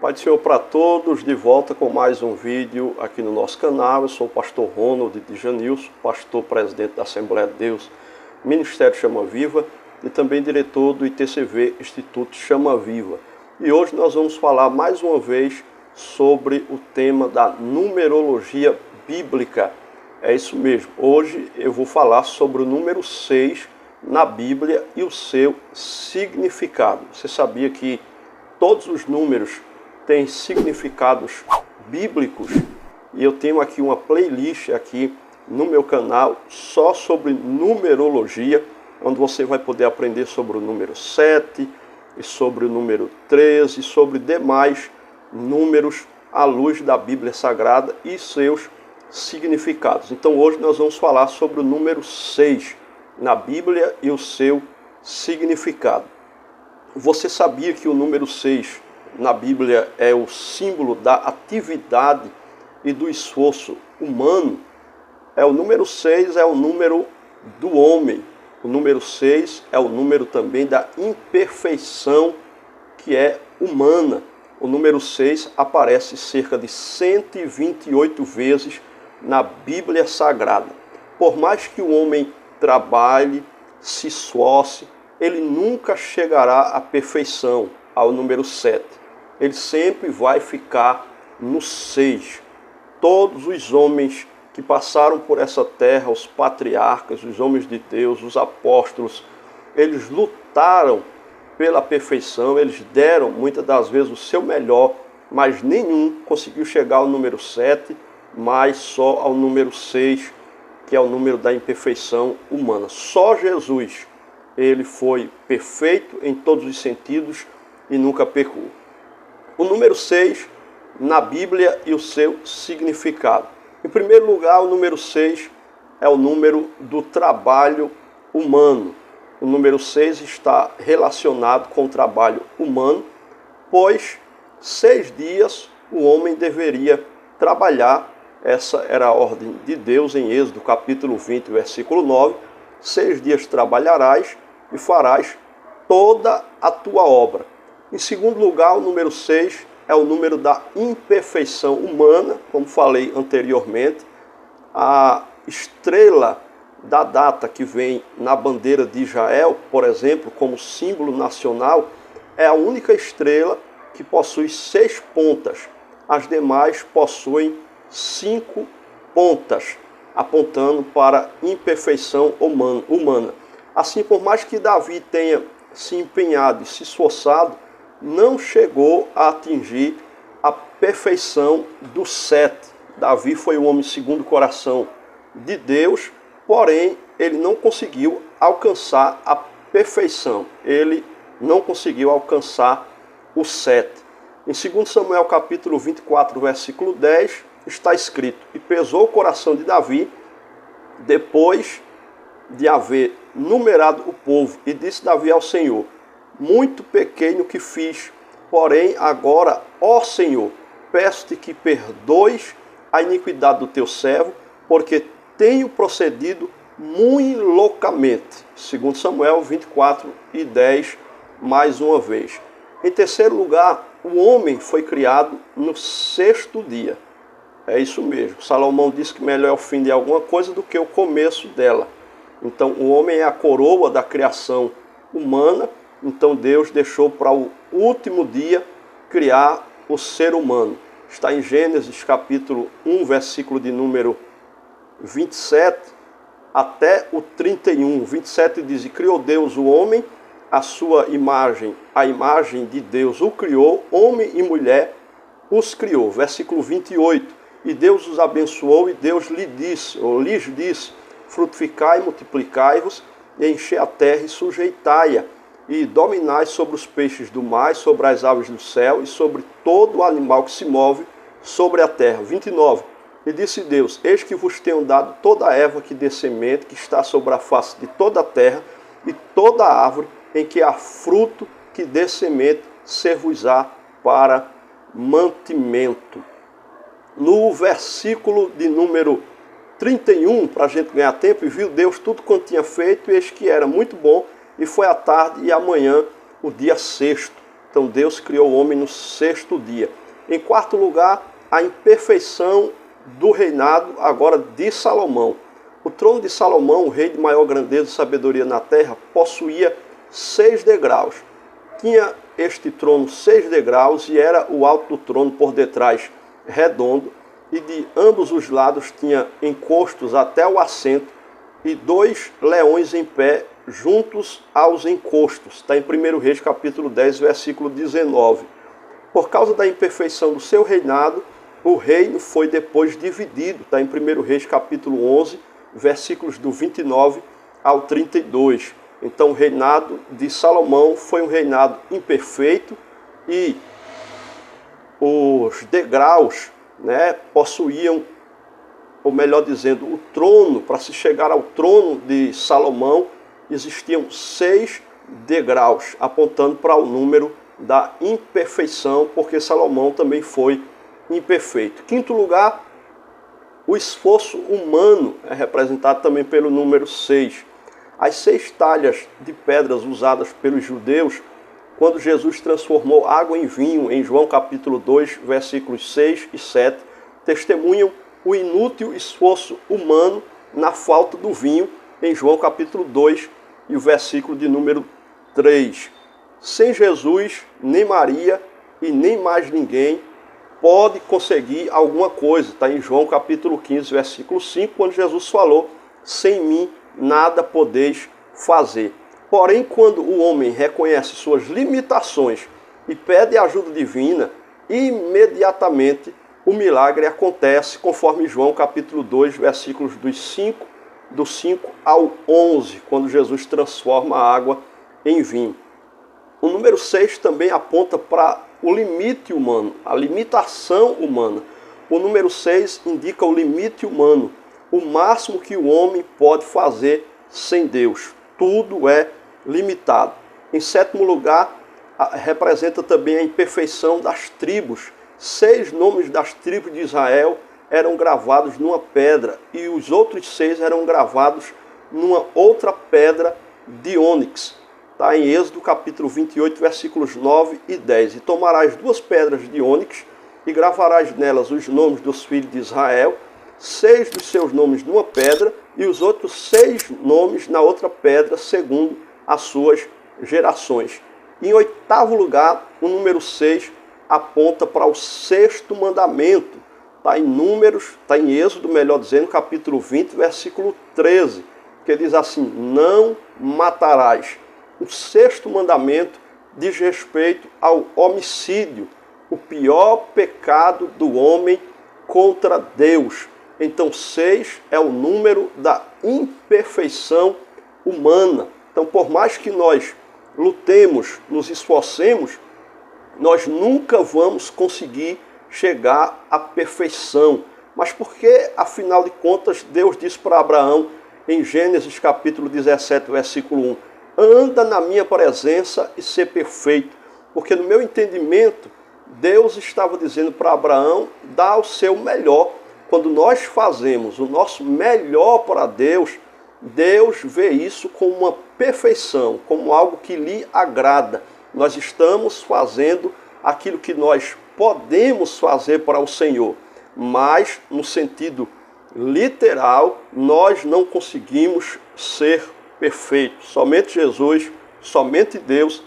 Pai do Senhor para todos, de volta com mais um vídeo aqui no nosso canal. Eu sou o pastor Ronald de Janilson, pastor presidente da Assembleia de Deus, Ministério Chama Viva e também diretor do ITCV, Instituto Chama Viva. E hoje nós vamos falar mais uma vez sobre o tema da numerologia bíblica. É isso mesmo, hoje eu vou falar sobre o número 6 na Bíblia e o seu significado. Você sabia que todos os números têm significados bíblicos? E eu tenho aqui uma playlist aqui no meu canal só sobre numerologia, onde você vai poder aprender sobre o número 7 e sobre o número 13 e sobre demais números à luz da Bíblia Sagrada e seus significados. Então hoje nós vamos falar sobre o número 6 na Bíblia e o seu significado. Você sabia que o número 6 na Bíblia é o símbolo da atividade e do esforço humano? O número 6 é o número do homem. O número 6 é o número também da imperfeição que é humana. O número 6 aparece cerca de 128 vezes na Bíblia Sagrada. Por mais que o homem trabalhe, se esforce, ele nunca chegará à perfeição, ao número 7. Ele sempre vai ficar no 6. Todos os homens que passaram por essa terra, os patriarcas, os homens de Deus, os apóstolos, eles lutaram pela perfeição, eles deram muitas das vezes o seu melhor, mas nenhum conseguiu chegar ao número 7, mas só ao número 6, que é o número da imperfeição humana. Só Jesus, ele foi perfeito em todos os sentidos e nunca pecou. O número 6 na Bíblia e o seu significado. Em primeiro lugar, o número 6 é o número do trabalho humano. O número 6 está relacionado com o trabalho humano, pois 6 dias o homem deveria trabalhar. Essa era a ordem de Deus em Êxodo capítulo 20, versículo 9. 6 dias trabalharás e farás toda a tua obra. Em segundo lugar, o número 6 é o número da imperfeição humana, como falei anteriormente. A estrela da data que vem na bandeira de Israel, por exemplo, como símbolo nacional, é a única estrela que possui 6 pontas. As demais possuem 5 pontas, apontando para a imperfeição humana. Assim, por mais que Davi tenha se empenhado e se esforçado, não chegou a atingir a perfeição do 7. Davi foi o homem segundo o coração de Deus, porém, ele não conseguiu alcançar a perfeição. Ele não conseguiu alcançar o 7. Em 2 Samuel capítulo 24, versículo 10, está escrito: e pesou o coração de Davi, depois de haver numerado o povo, e disse Davi ao Senhor: muito pequeno que fiz, porém agora, ó Senhor, peço-te que perdoes a iniquidade do teu servo, porque tenho procedido muito loucamente. 2 Samuel 24 e 10, mais uma vez. Em terceiro lugar, o homem foi criado no 6º dia. É isso mesmo. Salomão disse que melhor é o fim de alguma coisa do que o começo dela. Então, o homem é a coroa da criação humana. Então, Deus deixou para o último dia criar o ser humano. Está em Gênesis capítulo 1, versículo de número 27 até o 31. 27 diz: e criou Deus o homem, a sua imagem, a imagem de Deus o criou, homem e mulher os criou. Versículo 28. E Deus os abençoou, e Deus lhes disse: frutificai, multiplicai-vos, e enchei a terra e sujeitai-a, e dominai sobre os peixes do mar, sobre as aves do céu, e sobre todo o animal que se move sobre a terra. 29. E disse Deus: eis que vos tenho dado toda a erva que dê semente, que está sobre a face de toda a terra, e toda a árvore em que há fruto que dê semente, ser-vos-á para mantimento. No versículo de número 31, para a gente ganhar tempo, e viu Deus tudo quanto tinha feito, e eis que era muito bom, e foi à tarde e amanhã o dia 6º. Então Deus criou o homem no sexto dia. Em quarto lugar, a imperfeição do reinado agora de Salomão. O trono de Salomão, o rei de maior grandeza e sabedoria na terra, possuía 6 degraus. Tinha este trono 6 degraus e era o alto do trono por detrás redondo, e de ambos os lados tinha encostos até o assento e 2 leões em pé juntos aos encostos. Está em 1 Reis capítulo 10, versículo 19. Por causa da imperfeição do seu reinado, o reino foi depois dividido. Está em 1 Reis capítulo 11, versículos do 29 ao 32. Então o reinado de Salomão foi um reinado imperfeito e os degraus, possuíam, ou melhor dizendo, o trono. Para se chegar ao trono de Salomão, existiam 6 degraus, apontando para o número da imperfeição, porque Salomão também foi imperfeito. Quinto lugar, o esforço humano é representado também pelo número 6. As 6 talhas de pedras usadas pelos judeus quando Jesus transformou água em vinho, em João capítulo 2, versículos 6 e 7, testemunham o inútil esforço humano na falta do vinho, em João capítulo 2 e o versículo de número 3. Sem Jesus, nem Maria e nem mais ninguém pode conseguir alguma coisa. Está em João capítulo 15, versículo 5, quando Jesus falou: sem mim nada podeis fazer. Porém, quando o homem reconhece suas limitações e pede ajuda divina, imediatamente o milagre acontece, conforme João capítulo 2, versículos do 5 ao 11, quando Jesus transforma a água em vinho. O número 6 também aponta para o limite humano, a limitação humana. O número 6 indica o limite humano, o máximo que o homem pode fazer sem Deus. Tudo é limitado. Em sétimo lugar, representa também a imperfeição das tribos. 6 nomes das tribos de Israel eram gravados numa pedra e os outros 6 eram gravados numa outra pedra de ônix. Está em Êxodo capítulo 28, versículos 9 e 10. E tomarás 2 pedras de ônix e gravarás nelas os nomes dos filhos de Israel, 6 dos seus nomes numa pedra e os outros 6 nomes na outra pedra, segundo as suas gerações. Em oitavo lugar, o número 6 aponta para o 6º mandamento. Está em Números, está em Êxodo, melhor dizendo, capítulo 20, versículo 13, que diz assim: não matarás. O 6º mandamento diz respeito ao homicídio, o pior pecado do homem contra Deus. Então 6 é o número da imperfeição humana. Então, por mais que nós lutemos, nos esforcemos, nós nunca vamos conseguir chegar à perfeição. Mas porque, afinal de contas, Deus disse para Abraão, em Gênesis capítulo 17, versículo 1, anda na minha presença e ser perfeito. Porque no meu entendimento, Deus estava dizendo para Abraão, dá o seu melhor. Quando nós fazemos o nosso melhor para Deus, Deus vê isso como uma perfeição, como algo que lhe agrada. Nós estamos fazendo aquilo que nós podemos fazer para o Senhor, mas no sentido literal, nós não conseguimos ser perfeitos. Somente Jesus, somente Deus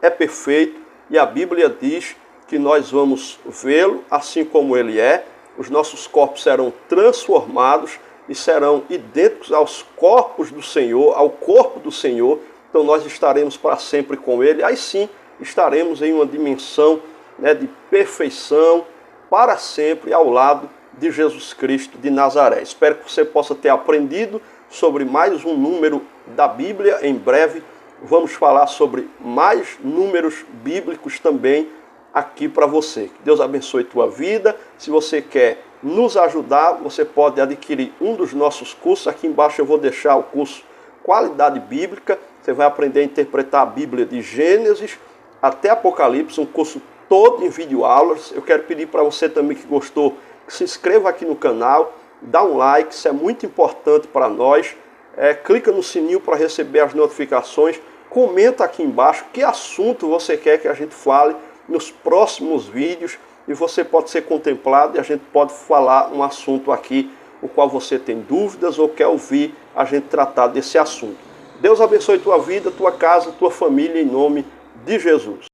é perfeito e a Bíblia diz que nós vamos vê-lo assim como ele é. Os nossos corpos serão transformados e serão idênticos aos corpos do Senhor, ao corpo do Senhor. Então nós estaremos para sempre com ele. Aí sim estaremos em uma dimensão de perfeição para sempre ao lado de Jesus Cristo de Nazaré. Espero que você possa ter aprendido sobre mais um número da Bíblia. Em breve vamos falar sobre mais números bíblicos também aqui para você. Que Deus abençoe tua vida. Se você quer nos ajudar, você pode adquirir um dos nossos cursos. Aqui embaixo eu vou deixar o curso Qualidade Bíblica. Você vai aprender a interpretar a Bíblia de Gênesis até Apocalipse, um curso todo em videoaulas. Eu quero pedir para você também que gostou, que se inscreva aqui no canal, dá um like, isso é muito importante para nós. Clica no sininho para receber as notificações. comenta aqui embaixo que assunto você quer que a gente fale nos próximos vídeos e você pode ser contemplado e a gente pode falar um assunto aqui o qual você tem dúvidas ou quer ouvir a gente tratar desse assunto. Deus abençoe tua vida, tua casa, tua família, em nome de Jesus.